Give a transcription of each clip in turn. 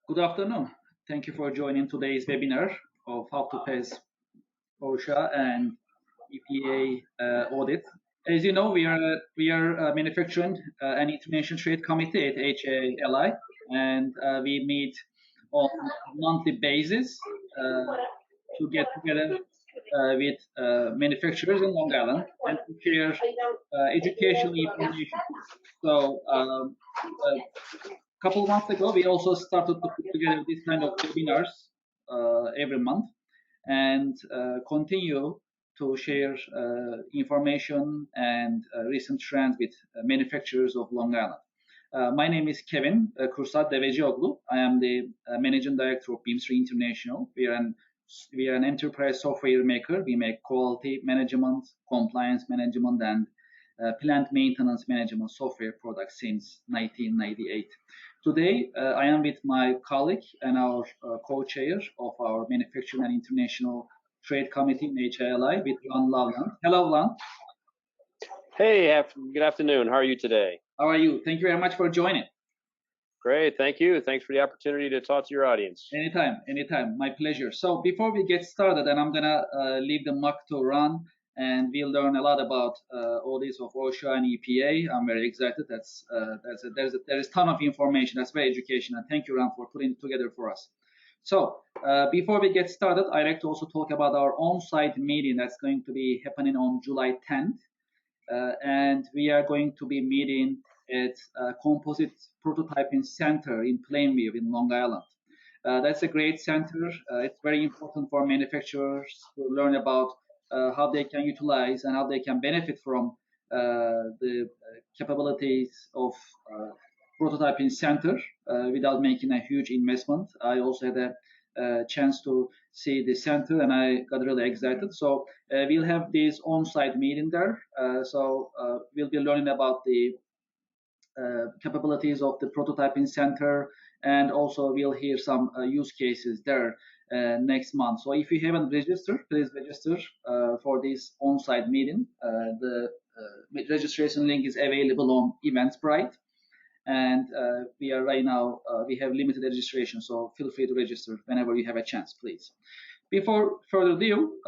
Good afternoon. Thank you for joining today's webinar of how to pass OSHA and EPA audit. As you know, we are manufacturing an international trade committee at HIALI, and we meet on a monthly basis to get together with manufacturers in Long Island and to share educational information. So, couple of months ago, we also started to put together this kind of webinars every month and continue to share information and recent trends with manufacturers of Long Island. My name is Kevin Kursad Devecioglu. I am the managing director of Bimser International. We are an enterprise software maker. We make quality management, compliance management, and plant maintenance management software products since 1998. Today, I am with my colleague and our co-chair of our Manufacturing and International Trade Committee in HIALI with Loveland. Hello, Lan. Hey, good afternoon. How are you today? How are you? Thank you very much for joining. Great, thank you. Thanks for the opportunity to talk to your audience. Anytime. My pleasure. So before we get started, and I'm gonna leave the mic to Ron, and we'll learn a lot about all these of OSHA and EPA. I'm very excited. There is a ton of information. That's very educational. Thank you, Ron, for putting it together for us. So before we get started, I'd like to also talk about our on-site meeting that's going to be happening on July 10th. And we are going to be meeting at Composite Prototyping Center in Plainview in Long Island. That's a great center. It's very important for manufacturers to learn about how they can utilize and how they can benefit from the capabilities of prototyping center without making a huge investment. I also had a chance to see the center and I got really excited. So we'll have this on-site meeting there. So we'll be learning about the capabilities of the prototyping center, and also we'll hear some use cases there next month. So if you haven't registered, please register for this on-site meeting. The registration link is available on Eventbrite, and we are right now we have limited registration, so feel free to register whenever you have a chance, please. Before further ado,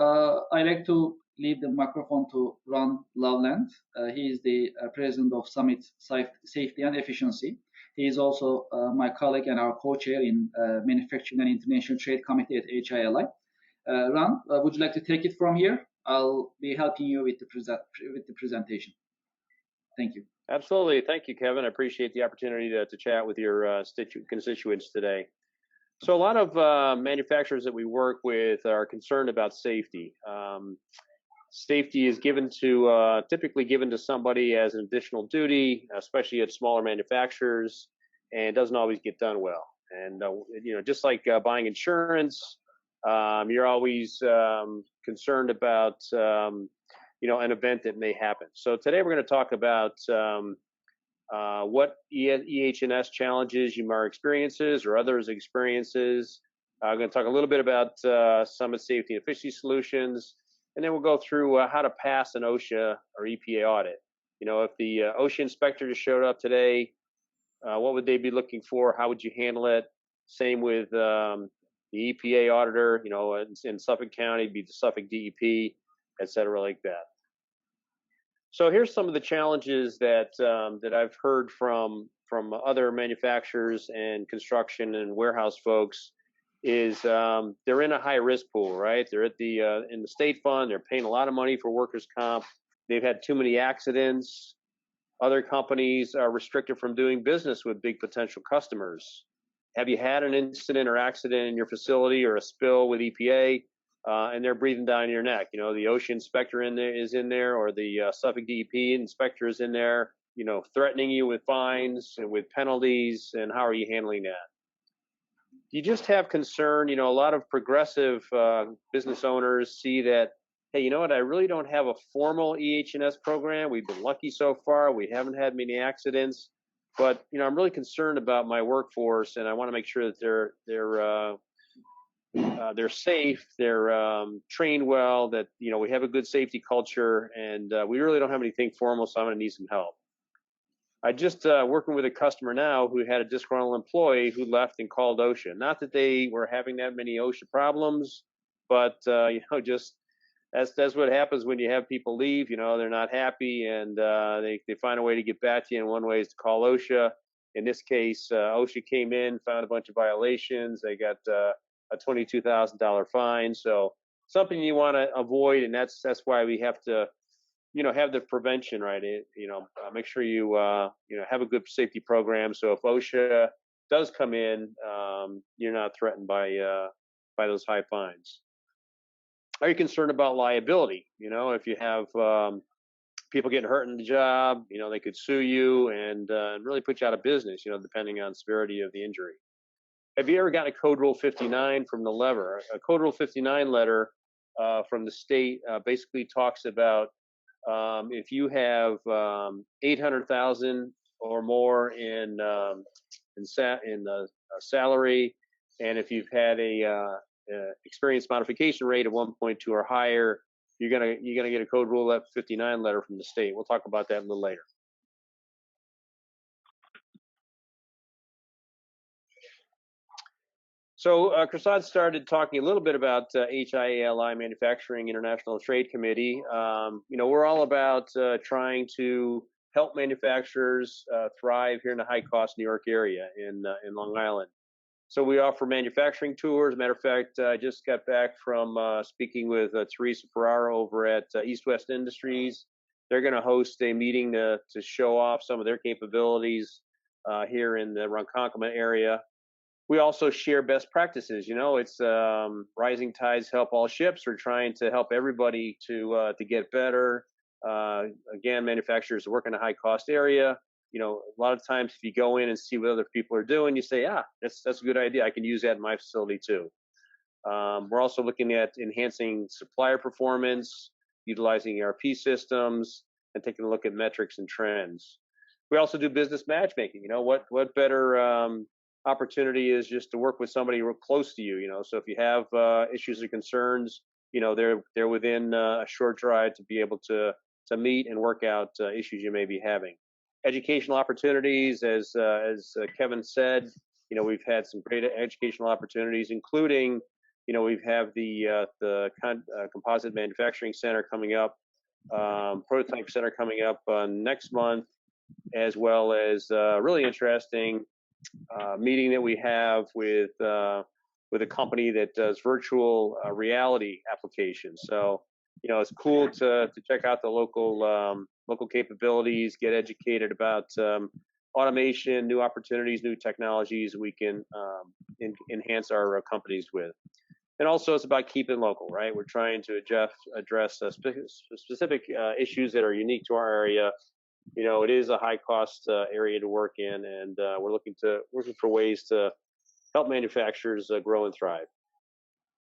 I'd like to leave the microphone to Ron Loveland. He is the president of Summit Safety and Efficiency. He is also my colleague and our co-chair in Manufacturing and International Trade Committee at HIALI. Ron, would you like to take it from here? I'll be helping you with the presentation. Thank you. Absolutely. Thank you, Kevin. I appreciate the opportunity to chat with your constituents today. So a lot of manufacturers that we work with are concerned about safety. Safety is typically given to somebody as an additional duty, especially at smaller manufacturers, and doesn't always get done well. And just like buying insurance, you're always concerned about an event that may happen. So today we're going to talk about what EH&S challenges you might experiences or others experiences. I'm going to talk a little bit about Summit Safety and Efficiency Solutions, and then we'll go through how to pass an OSHA or EPA audit. If the OSHA inspector just showed up today, what would they be looking for? How would you handle it? Same with the EPA auditor, in Suffolk County, it'd be the Suffolk DEP, et cetera, like that. So here's some of the challenges that I've heard from other manufacturers and construction and warehouse folks is they're in a high risk pool, right? They're at in the state fund, they're paying a lot of money for workers' comp. They've had too many accidents. Other companies are restricted from doing business with big potential customers. Have you had an incident or accident in your facility or a spill with EPA? And they're breathing down your neck. The OSHA inspector is in there, or the Suffolk DEP inspector is in there, threatening you with fines and with penalties. And how are you handling that? You just have concern. A lot of progressive business owners see that, hey, you know what? I really don't have a formal EH&S program. We've been lucky so far. We haven't had many accidents, but I'm really concerned about my workforce, and I want to make sure that they're safe, they're trained well, that we have a good safety culture, and we really don't have anything formal, so I'm going to need some help. I just working with a customer now who had a disgruntled employee who left and called OSHA. Not that they were having that many OSHA problems, but just that's what happens when you have people leave. They're not happy, and they find a way to get back to you. And one way is to call OSHA. In this case, OSHA came in, found a bunch of violations. They got a $22,000 fine. So something you want to avoid, and that's why we have to have the prevention, right? Make sure you have a good safety program. So if OSHA does come in, you're not threatened by those high fines. Are you concerned about liability? If you have people getting hurt in the job, they could sue you and really put you out of business, depending on severity of the injury. Have you ever gotten a Code Rule 59 from the lever? A Code Rule 59 letter from the state basically talks about if you have 800,000 or more in salary, and if you've had a experience modification rate of 1.2 or higher, you're gonna get a Code Rule 59 letter from the state. We'll talk about that a little later. So Kursad started talking a little bit about HIA-LI Manufacturing International Trade Committee. We're all about trying to help manufacturers thrive here in the high-cost New York area in Long Island. So we offer manufacturing tours. Matter of fact, I just got back from speaking with Teresa Ferraro over at East West Industries. They're going to host a meeting to show off some of their capabilities here in the Ronkonkoma area. We also share best practices. It's rising tides help all ships. We're trying to help everybody to get better. Again, manufacturers work in a high-cost area. A lot of times if you go in and see what other people are doing, you say, that's a good idea. I can use that in my facility too. We're also looking at enhancing supplier performance, utilizing ERP systems, and taking a look at metrics and trends. We also do business matchmaking. What better opportunity is just to work with somebody real close to you. So if you have issues or concerns, they're within a short drive to be able to meet and work out issues you may be having. Educational opportunities, as Kevin said, we've had some great educational opportunities, including, we have the Composite Manufacturing Center coming up, Prototype Center coming up next month, as well as really interesting meeting that we have with a company that does virtual reality applications. So, it's cool to check out the local capabilities, get educated about automation, new opportunities, new technologies we can enhance our companies with. And also it's about keeping local, right? We're trying to address specific issues that are unique to our area. It is a high cost area to work in, and we're looking for ways to help manufacturers grow and thrive.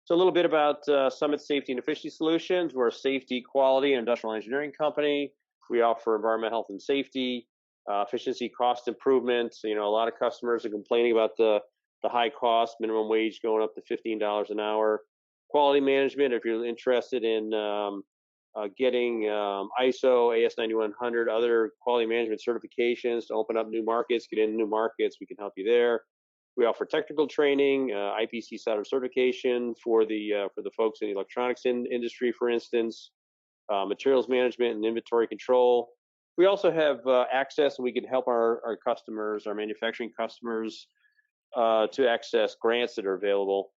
So a little bit about Summit Safety and Efficiency Solutions. We're a safety, quality, and industrial engineering company. We offer environmental health and safety, efficiency, cost improvements. A lot of customers are complaining about the high cost, minimum wage going up to $15 an hour. Quality management, if you're interested in getting ISO, AS9100, other quality management certifications to open up new markets, get into new markets, we can help you there. We offer technical training, IPC certification for the folks in the electronics industry, for instance, materials management and inventory control. We also have access, and we can help our customers, our manufacturing customers, to access grants that are available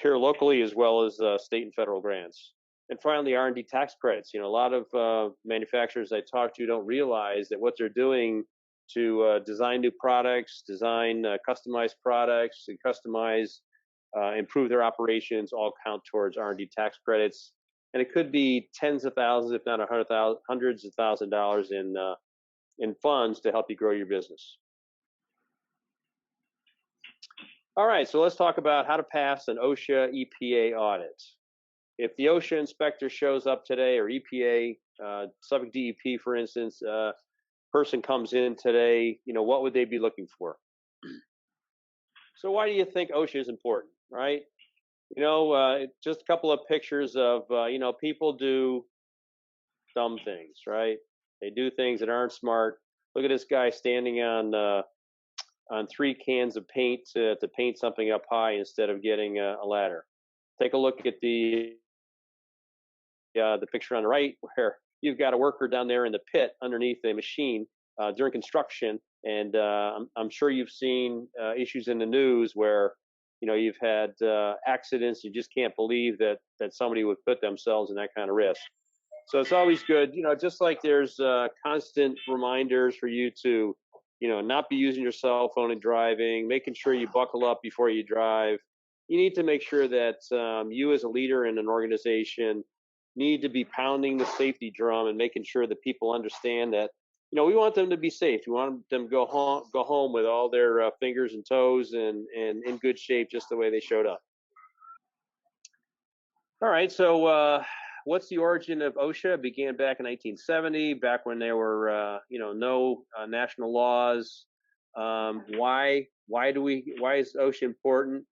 here locally, as well as state and federal grants. And finally, R&D tax credits. A lot of manufacturers I talk to don't realize that what they're doing to design new products, design customized products, and improve their operations all count towards R&D tax credits. And it could be tens of thousands, if not hundreds of thousands of dollars in funds to help you grow your business. All right, so let's talk about how to pass an OSHA EPA audit. If the OSHA inspector shows up today, or EPA, subject DEP, for instance, person comes in today, what would they be looking for? So why do you think OSHA is important, right? Just a couple of pictures of, people do dumb things, right? They do things that aren't smart. Look at this guy standing on 3 cans of paint to paint something up high instead of getting a ladder. Take a look at the picture on the right, where you've got a worker down there in the pit underneath a machine during construction, and I'm sure you've seen issues in the news where you've had accidents. You just can't believe that somebody would put themselves in that kind of risk. So it's always good, just like there's constant reminders for you to not be using your cell phone and driving, making sure you buckle up before you drive. You need to make sure that you as a leader in an organization need to be pounding the safety drum and making sure that people understand that, we want them to be safe. We want them to go home with all their fingers and toes and in good shape, just the way they showed up. All right, so what's the origin of OSHA? It began back in 1970, back when there were, no national laws. Why is OSHA important?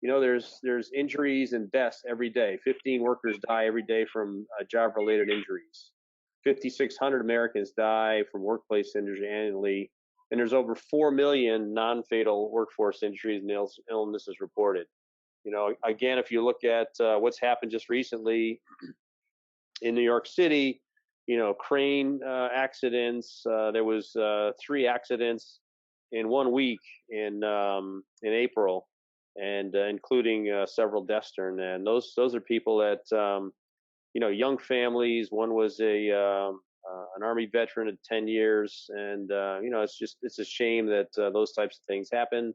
There's injuries and deaths every day. 15 workers die every day from job-related injuries. 5,600 Americans die from workplace injuries annually, and there's over 4 million non-fatal workforce injuries and illnesses reported. Again, if you look at what's happened just recently in New York City, crane accidents. There was 3 accidents in 1 week in April, and including several deaths during that. And those are people that young families. One was an Army veteran of 10 years, and it's a shame that those types of things happen.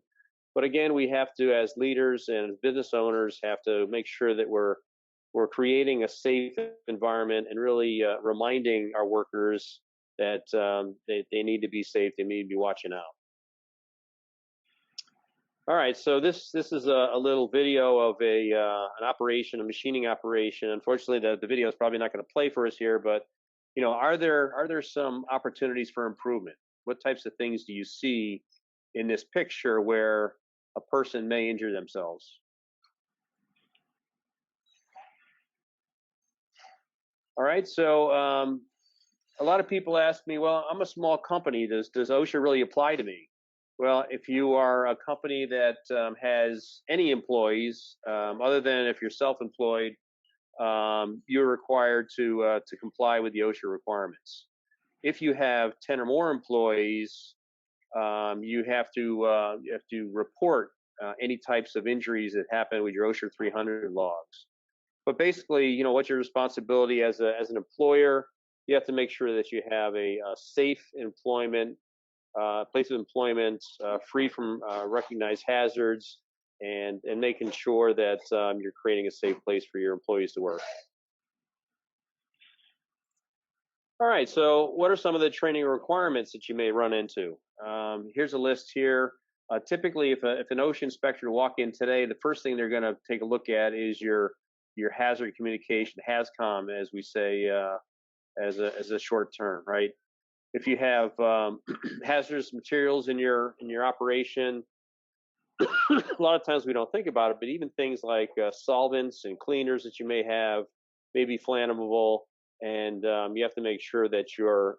But again, we have to, as leaders and business owners, have to make sure that we're creating a safe environment and really reminding our workers that they need to be safe. They need to be watching out. All right, so this is a little video of an operation, a machining operation. Unfortunately, the video is probably not going to play for us here, but are there some opportunities for improvement? What types of things do you see in this picture where a person may injure themselves? All right, so a lot of people ask me, well, I'm a small company. Does OSHA really apply to me? Well, if you are a company that has any employees, other than if you're self-employed, you're required to comply with the OSHA requirements. If you have 10 or more employees, you have to report any types of injuries that happen with your OSHA 300 logs. But basically, what's your responsibility as an employer? You have to make sure that you have a safe employment, place of employment, free from recognized hazards, and making sure that you're creating a safe place for your employees to work. All right, so what are some of the training requirements that you may run into? Here's a list here. Typically, if an OSHA inspector walk in today, the first thing they're going to take a look at is your hazard communication, HAZCOM, as we say, as a short term, right? If you have hazardous materials in your operation, a lot of times we don't think about it, but even things like solvents and cleaners that you may have may be flammable, and you have to make sure that your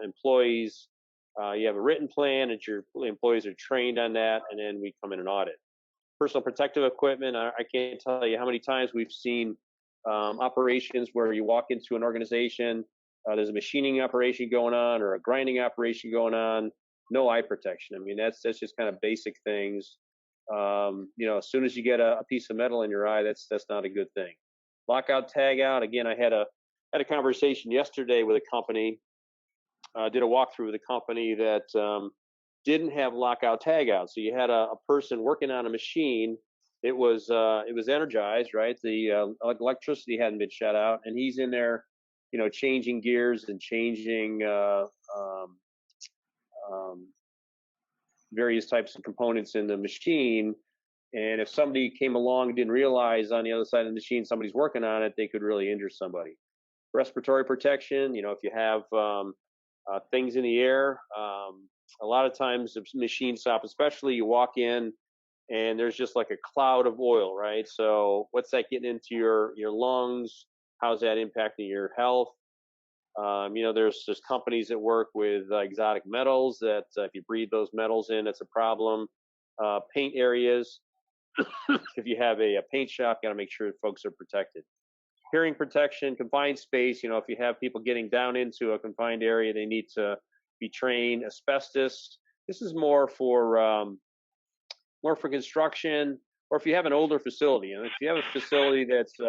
employees, you have a written plan, and your employees are trained on that, and then we come in and audit. Personal protective equipment, I can't tell you how many times we've seen operations where you walk into an organization, there's a machining operation going on or a grinding operation going on, no eye protection. I mean, that's just kind of basic things. As soon as you get a piece of metal in your eye, that's not a good thing. Lockout, tag out. Again, I had a conversation yesterday with a company, did a walkthrough with a company that didn't have lockout, tag out. So you had a person working on a machine. It was energized, right? The electricity hadn't been shut out, and he's in there, changing gears and changing various types of components in the machine. And if somebody came along and didn't realize on the other side of the machine somebody's working on it, they could really injure somebody. Respiratory protection, if you have things in the air, a lot of times the machine stop, especially you walk in and there's just like a cloud of oil, right? So what's that getting into your lungs? How's that impacting your health? There's companies that work with exotic metals that if you breathe those metals in, it's a problem. Paint areas, if you have a paint shop, got to make sure that folks are protected. Hearing protection, confined space, if you have people getting down into a confined area, they need to be trained. Asbestos, this is more for construction, or if you have an older facility. If you have a facility that's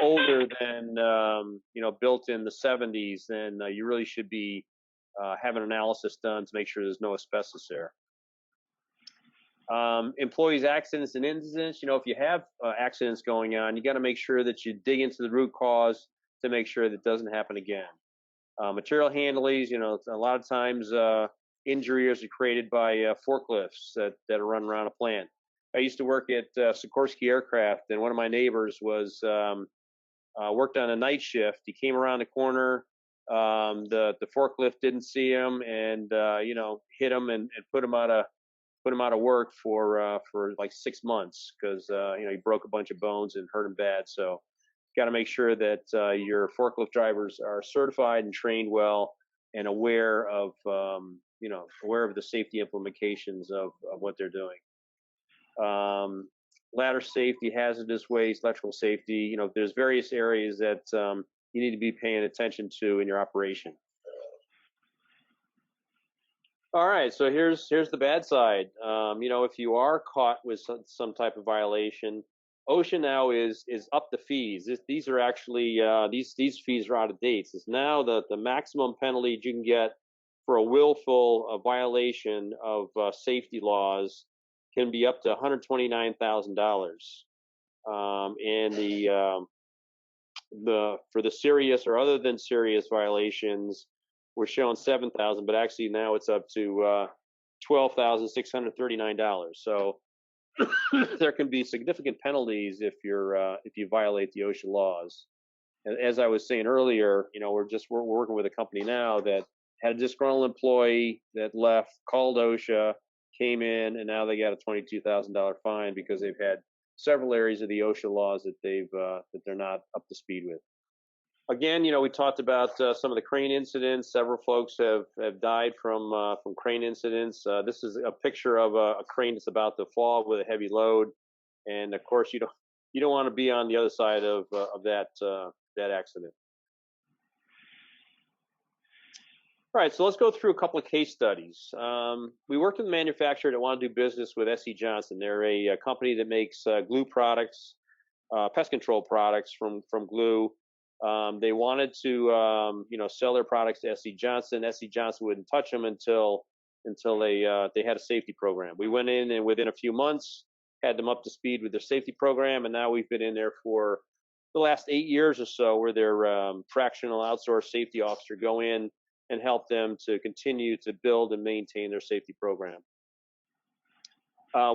older than built in the 70s, then you really should be having an analysis done to make sure there's no asbestos there. Employees' accidents and incidents, if you have accidents going on, you got to make sure that you dig into the root cause to make sure that it doesn't happen again. Material handlings, a lot of times injuries are created by forklifts that are run around a plant. I used to work at Sikorsky Aircraft, and one of my neighbors was worked on a night shift. He came around the corner, the forklift didn't see him, and hit him and put him out of work for like 6 months because he broke a bunch of bones and hurt him bad. So you got to make sure that your forklift drivers are certified and trained well and aware of the safety implications of what they're doing. Ladder safety, hazardous waste, electrical safety. There's various areas that you need to be paying attention to in your operation. All right, so here's the bad side. If you are caught with some type of violation, OSHA now is up the fees. These are actually these fees are out of date. It's now the maximum penalty you can get for a willful violation of safety laws can be up to $129,000. And for the serious or other than serious violations, we're showing $7,000, but actually now it's up to $12,639. So there can be significant penalties if you violate the OSHA laws. And as I was saying earlier, we're working with a company now that had a disgruntled employee that left, called OSHA, came in, and now they got a $22,000 fine because they've had several areas of the OSHA laws that they're not up to speed with. Again, we talked about some of the crane incidents. Several folks have died from crane incidents. This is a picture of a crane that's about to fall with a heavy load, and of course, you don't want to be on the other side of that accident. All right, so let's go through a couple of case studies. We worked with a manufacturer that wanted to do business with S.C. Johnson. They're a company that makes glue products, pest control products from glue. They wanted to, sell their products to S.C. Johnson. S.C. Johnson wouldn't touch them until they had a safety program. We went in, and within a few months, had them up to speed with their safety program, and now we've been in there for the last 8 years or so, where their fractional outsourced safety officer go in and help them to continue to build and maintain their safety program.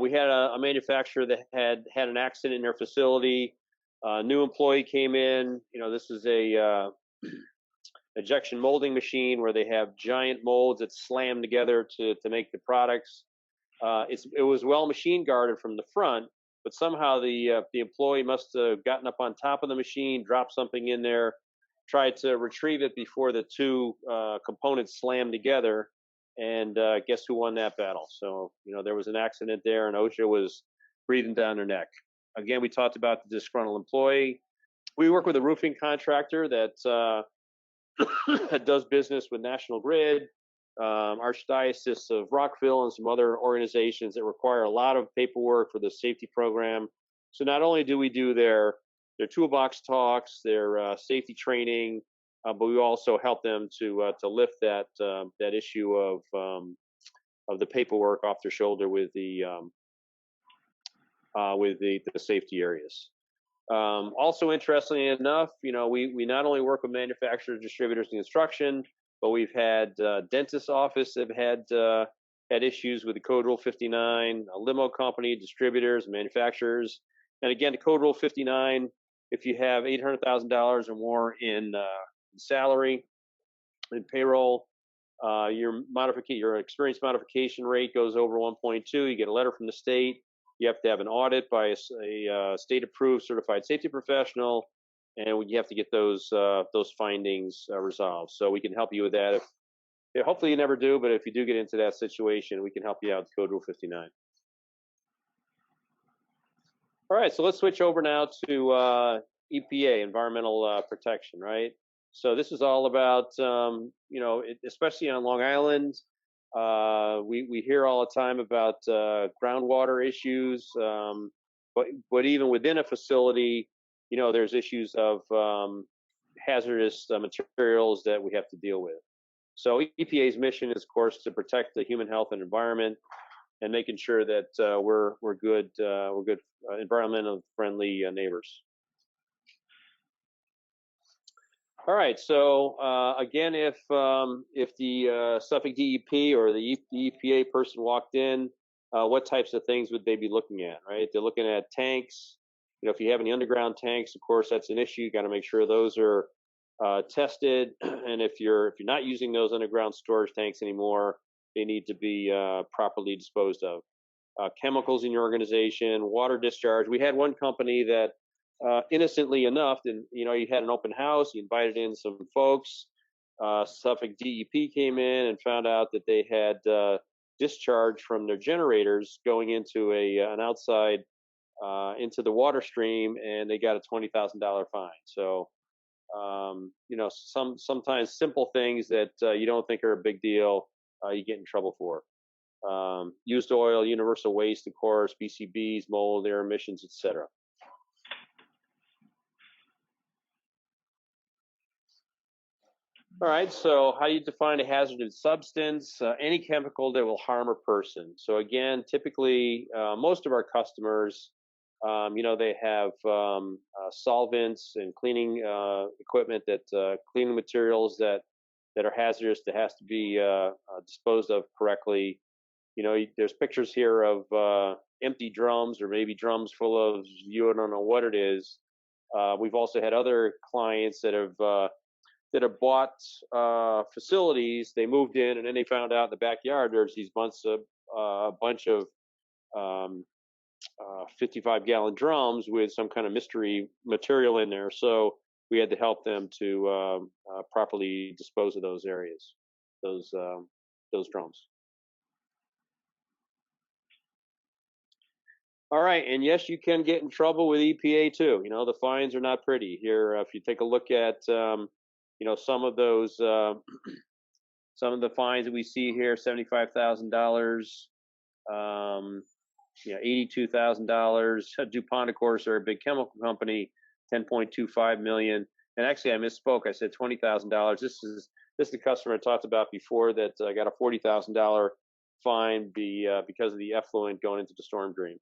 We had a manufacturer that had an accident in their facility. A new employee came in. This is a injection molding machine where they have giant molds that slam together to make the products. It was well machine guarded from the front, but somehow the employee must have gotten up on top of the machine, dropped something in there, tried to retrieve it before the two components slammed together, and guess who won that battle? So there was an accident there, and OSHA was breathing down their neck. Again, we talked about the disgruntled employee. We work with a roofing contractor that that does business with National Grid, Archdiocese of Rockville, and some other organizations that require a lot of paperwork for the safety program. So not only do we do their toolbox talks, their safety training, but we also help them to lift that issue of the paperwork off their shoulder with the safety areas. Also, interestingly enough, we not only work with manufacturers, distributors, and construction, but we've had dentist office that have had issues with the Code Rule 59, a limo company, distributors, manufacturers. And again, the Code Rule 59, if you have $800,000 or more in salary, in payroll, your experience modification rate goes over 1.2. You get a letter from the state. You have to have an audit by a state-approved certified safety professional. and you have to get those findings resolved. So we can help you with that. Hopefully you never do, but if you do get into that situation, we can help you out with Code Rule 59. All right, so let's switch over now to EPA, Environmental Protection, right? So this is all about, especially on Long Island, we hear all the time about groundwater issues, but even within a facility, there's issues of hazardous materials that we have to deal with. So EPA's mission is, of course, to protect the human health and environment, and making sure that we're good environmentally friendly neighbors. All right. So again, if the Suffolk DEP or the EPA person walked in, what types of things would they be looking at? Right? They're looking at tanks. If you have any underground tanks, of course, that's an issue. You got to make sure those are tested. And if you're not using those underground storage tanks anymore, they need to be properly disposed of. Chemicals in your organization, water discharge. We had one company that, innocently enough, and you had an open house, you invited in some folks. Suffolk DEP came in and found out that they had discharge from their generators going into an outside into the water stream, and they got a $20,000 fine. So sometimes simple things that you don't think are a big deal, you get in trouble for. Used oil, universal waste, of course, PCBs, mold, air emissions, etc. All right, so how do you define a hazardous substance? Any chemical that will harm a person. So again, typically, most of our customers, they have solvents and cleaning equipment, cleaning materials that are hazardous, that has to be disposed of correctly. There's pictures here of empty drums, or maybe drums full of, you don't know what it is. We've also had other clients that have bought facilities. They moved in, and then they found out in the backyard there's these bunch of 55-gallon drums with some kind of mystery material in there. So we had to help them to properly dispose of those areas, those drums. All right, and yes, you can get in trouble with EPA too. The fines are not pretty. Here, if you take a look at some of those, some of the fines that we see here: $75,000, $82,000. DuPont, of course, are a big chemical company, $10.25 million. And actually, I misspoke. I said $20,000. This is the customer I talked about before that got a $40,000 fine because of the effluent going into the storm drain.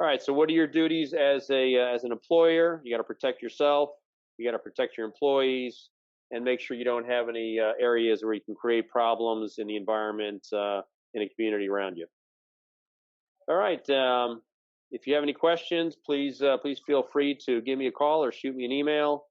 All right, so what are your duties as an employer? You got to protect yourself, you got to protect your employees, and make sure you don't have any areas where you can create problems in the environment, in the community around you. All right, if you have any questions, please feel free to give me a call or shoot me an email.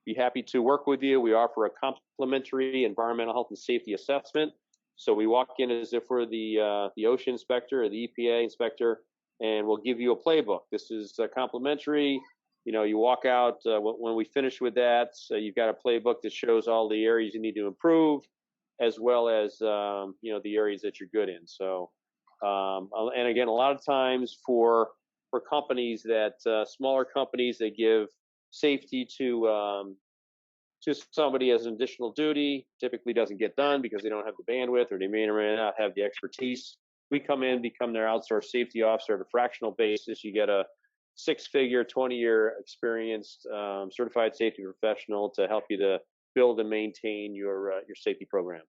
Be happy to work with you. We offer a complimentary environmental health and safety assessment. So we walk in as if we're the OSHA inspector or the EPA inspector, and we'll give you a playbook. This is complimentary. You walk out when we finish with that. So you've got a playbook that shows all the areas you need to improve, as well as the areas that you're good in. So, and again, a lot of times for companies that smaller companies, they give safety to somebody as an additional duty. Typically doesn't get done because they don't have the bandwidth, or they may or may not have the expertise. We come in, become their outsourced safety officer at a fractional basis. You get a 6-figure, 20-year experienced certified safety professional to help you to build and maintain your safety program.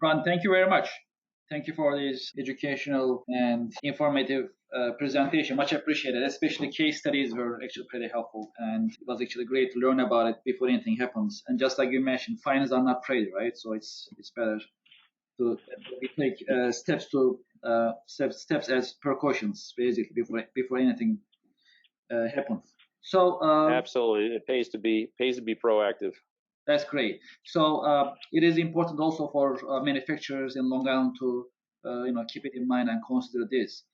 Ron, thank you very much. Thank you for this educational and informative presentation. Much appreciated. Especially case studies were actually pretty helpful, and it was actually great to learn about it before anything happens. And just like you mentioned, fines are not pretty, right? So it's better to take steps as precautions, basically, before anything happens. So absolutely, it pays to be proactive. That's great. So it is important also for manufacturers in Long Island to keep it in mind and consider this.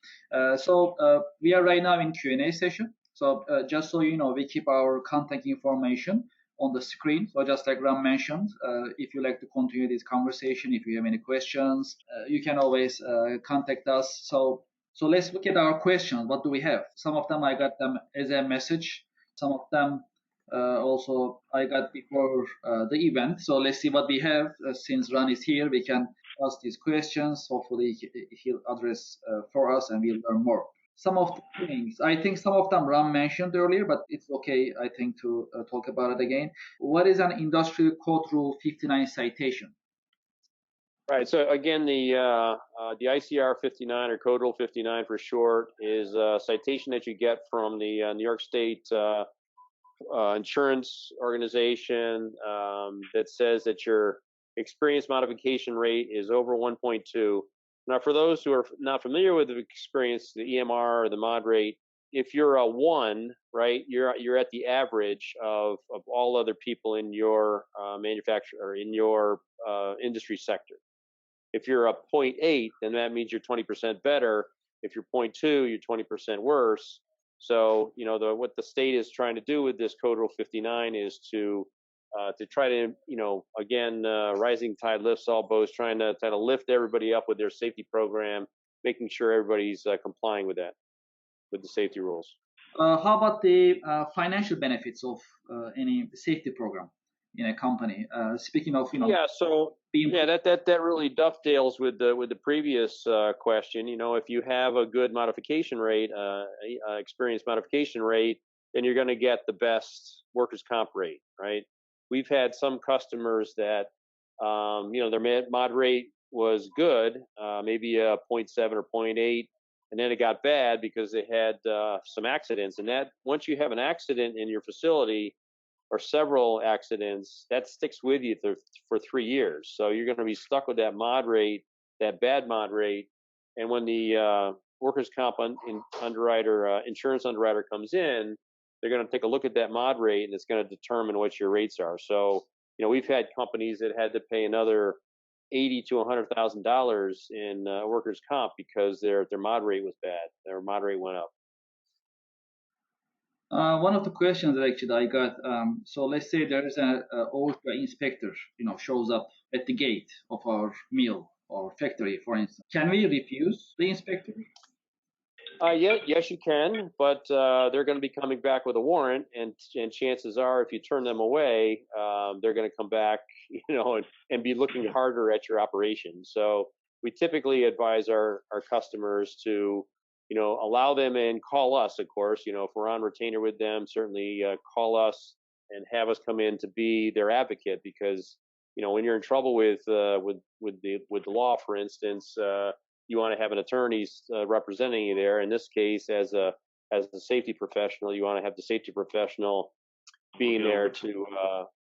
We are right now in Q&A session. So just so you know, we keep our contact information on the screen. So just like Ram mentioned, if you like to continue this conversation, if you have any questions, you can always contact us. So let's look at our questions. What do we have? Some of them I got them as a message. Some of them also I got before the event. So let's see what we have. Since Ran is here, we can ask these questions. Hopefully he'll address for us and we'll learn more. Some of the things, I think some of them Ram mentioned earlier, but it's okay, I think, to talk about it again. What is an Industrial Code Rule 59 citation? Right. So again, the ICR 59 or Code Rule 59 for short is a citation that you get from the New York State insurance organization that says that your experience modification rate is over 1.2. Now, for those who are not familiar with the experience, the EMR or the mod rate, if you're a 1, right, you're at the average of all other people in your manufacturer or in your industry sector. If you're a 0.8, then that means you're 20% better. If you're 0.2, you're 20% worse. So, what the state is trying to do with this Code Rule 59 is to try to, again, rising tide lifts all boats, trying to lift everybody up with their safety program, making sure everybody's complying with that, with the safety rules. How about the financial benefits of any safety program in a company? Speaking of, that really dovetails with the previous question. If you have a good modification rate, experience modification rate, then you're going to get the best workers' comp rate, right? We've had some customers that, their mod rate was good, maybe a 0.7 or 0.8, and then it got bad because they had some accidents. And that once you have an accident in your facility or several accidents, that sticks with you for 3 years. So you're going to be stuck with that mod rate, that bad mod rate. And when the workers' comp insurance underwriter comes in, they're going to take a look at that mod rate, and it's going to determine what your rates are. So, we've had companies that had to pay another $80,000 to $100,000 in workers' comp because their mod rate was bad. Their mod rate went up. One of the questions that actually I got, so let's say there is an OSHA inspector, shows up at the gate of our mill or factory, for instance. Can we refuse the inspector? Yes, you can, but they're going to be coming back with a warrant, and chances are, if you turn them away, they're going to come back, and be looking harder at your operation. So we typically advise our customers to, allow them and call us, of course. If we're on retainer with them, certainly call us and have us come in to be their advocate, because when you're in trouble with the law, for instance. You want to have an attorney representing you there. In this case, as a safety professional, you want to have the safety professional being there to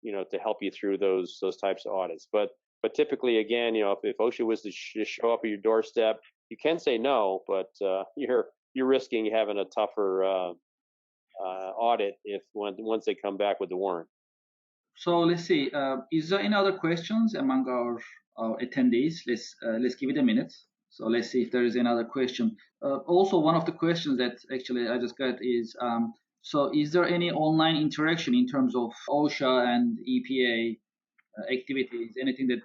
to help you through those types of audits. But typically, again, if OSHA was to show up at your doorstep, you can say no, but you're risking having a tougher audit once they come back with the warrant. So let's see. Is there any other questions among our attendees? Let's give it a minute. So let's see if there is another question. Also, one of the questions that actually I just got is, so is there any online interaction in terms of OSHA and EPA activities, anything that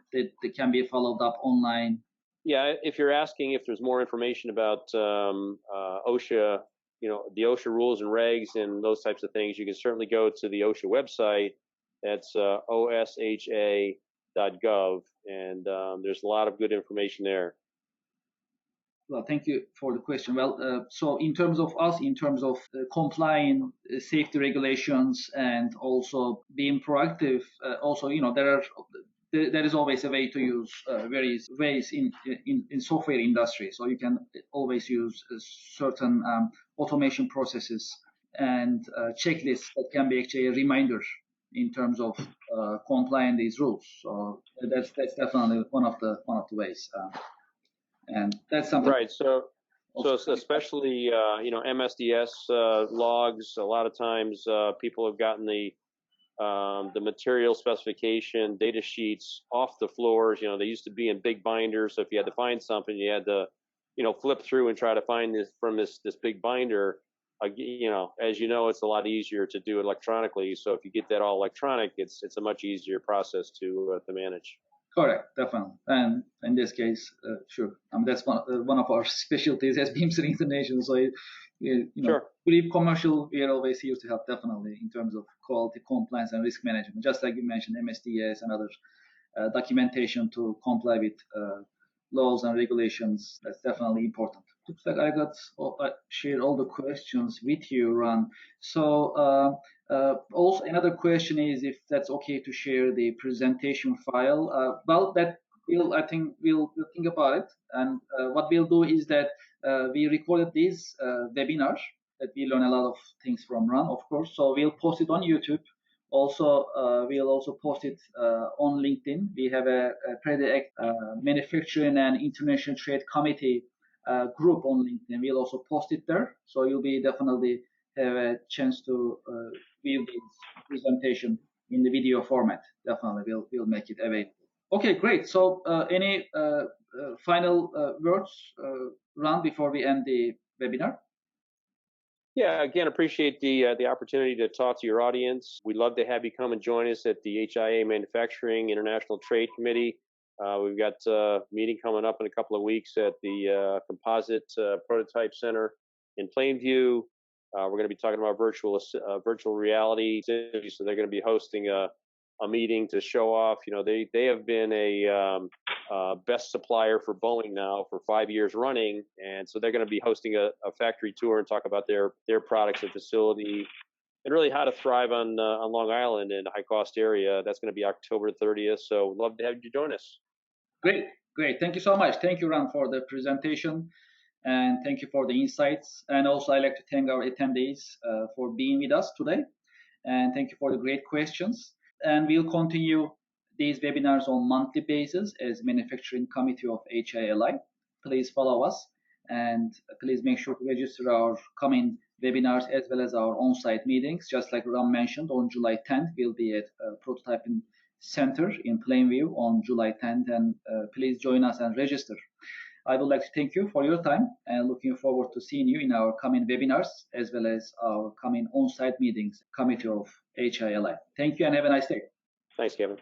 can be followed up online? Yeah, if you're asking if there's more information about OSHA, the OSHA rules and regs and those types of things, you can certainly go to the OSHA website. That's osha.gov, and there's a lot of good information there. Well, thank you for the question. Well, so in terms of us, in terms of complying safety regulations and also being proactive, also, there is always a way to use various ways in software industry. So you can always use certain automation processes and checklists that can be actually a reminder in terms of complying these rules. So that's definitely one of the ways. And that's something. Right. So especially MSDS logs. A lot of times people have gotten the the material specification, data sheets off the floors. You know, they used to be in big binders, so if you had to find something, you had to, you know, flip through and try to find this from this big binder. You know, as you know, it's a lot easier to do it electronically. So if you get that all electronic, it's a much easier process to manage. Correct, definitely. And in this case, sure. That's one of our specialties as Bimser International. So, you know, Sure. brief commercial, we are always here to help, definitely, in terms of quality, compliance, and risk management. Just like you mentioned, MSDS and other documentation to comply with laws and regulations. That's definitely important. Looks like I shared all the questions with you, Ron. So also another question is if that's okay to share the presentation file. Well, that I think we'll think about it. And what we'll do is that we recorded this webinar that we learn a lot of things from Ron, of course. So we'll post it on YouTube. Also, we'll also post it on LinkedIn. We have a pretty manufacturing and international trade committee group on LinkedIn. We'll also post it there, so you'll be definitely have a chance to view this presentation in the video format. Definitely, we'll make it available. Okay, great. So, any final words, Ron, before we end the webinar? Yeah, again, appreciate the opportunity to talk to your audience. We'd love to have you come and join us at the HIA Manufacturing International Trade Committee. We've got a meeting coming up in a couple of weeks at the Composite Prototype Center in Plainview. We're going to be talking about virtual reality. So they're going to be hosting a meeting to show off. You know, they have been a best supplier for Boeing now for 5 years running, and so they're going to be hosting a factory tour and talk about their products and facility, and really how to thrive on Long Island in a high-cost area. That's going to be October 30th. So we'd love to have you join us. Great. Thank you so much. Thank you, Ron, for the presentation, and thank you for the insights. And also, I'd like to thank our attendees for being with us today, and thank you for the great questions. And we'll continue these webinars on monthly basis as Manufacturing Committee of HIA-LI. Please follow us, and please make sure to register our coming webinars as well as our on-site meetings. Just like Ram mentioned, on July 10th, we'll be at Prototyping Center in Plainview on July 10th, and please join us and register. I would like to thank you for your time and looking forward to seeing you in our coming webinars as well as our coming on-site meetings, Committee of HIA-LI. Thank you and have a nice day. Thanks, Kevin.